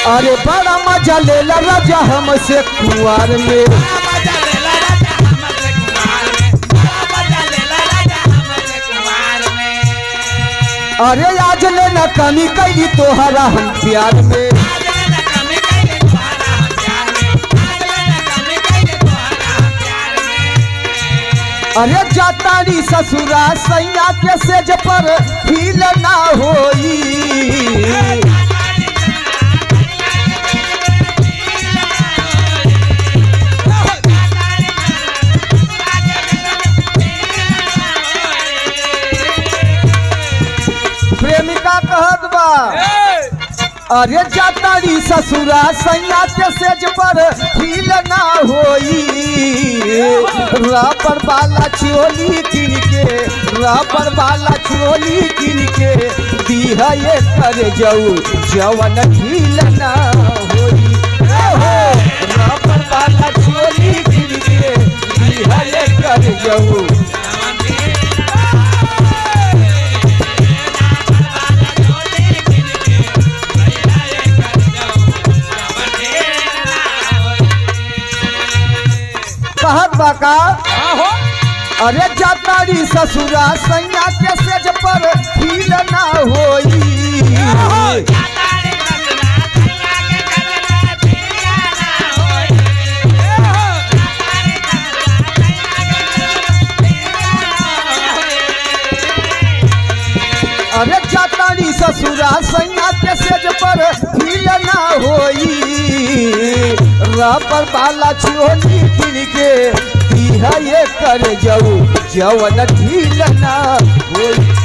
अरे बड़ा मजा लेला राजा हमसे कुंवार में। अरे आज लेना कमी कैली तोहरा हम प्यार में। अरे जातारी ससुरा सैया के सेज पर फील ना होई। प्रेमिका कहत बा अरे जातारी ससुरा सैया के सेज पर फील ना होई। रबर वाला चोली किन के, रबर वाला चोली किन के दीहा ये कर जाऊ जवन ढील ना होई। रबर वाला चोली किन के दीहा ये कर जाऊ। कहत बाका अरे जातारी ससुरा सैया के सेज पर फील ना होई। अरे जातारी ससुरा सैया के सेज पर फील ना होई। रबर वाला चोली किन के दीहा ये कर जाऊ जवन ढील ना होई।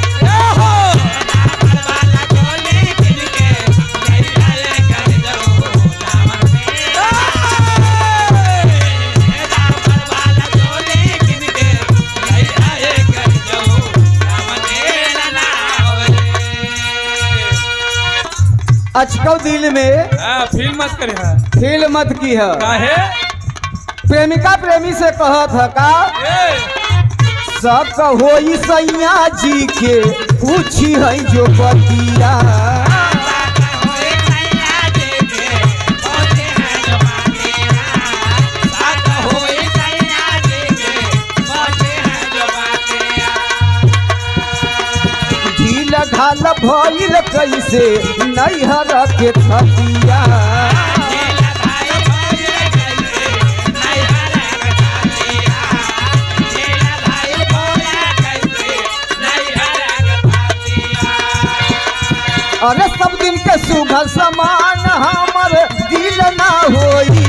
अचकौ दिल में फील मत करे फील मत की है। काहे? प्रेमिका प्रेमी से कहत है का सब होई सैया जी के पूछी है जो बतिया। ढील ढाल भइल कैसे नैहर के थतिया। अरे सब दिन के सुबह समान हमर दिल ना होई।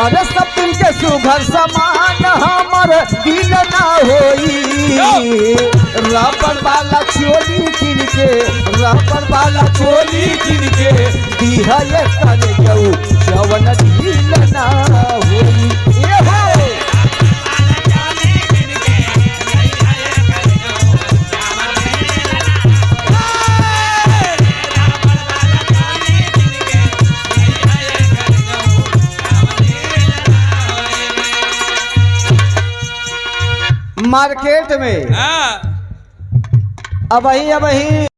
अरे सब दिन के सुघर समान हमर दिल ना होई। रबर वाला चोली किन के, रबर वाला चोली किन के दीहा ये कर जाऊ जवन ढील ना होई। मार्केट में अब ही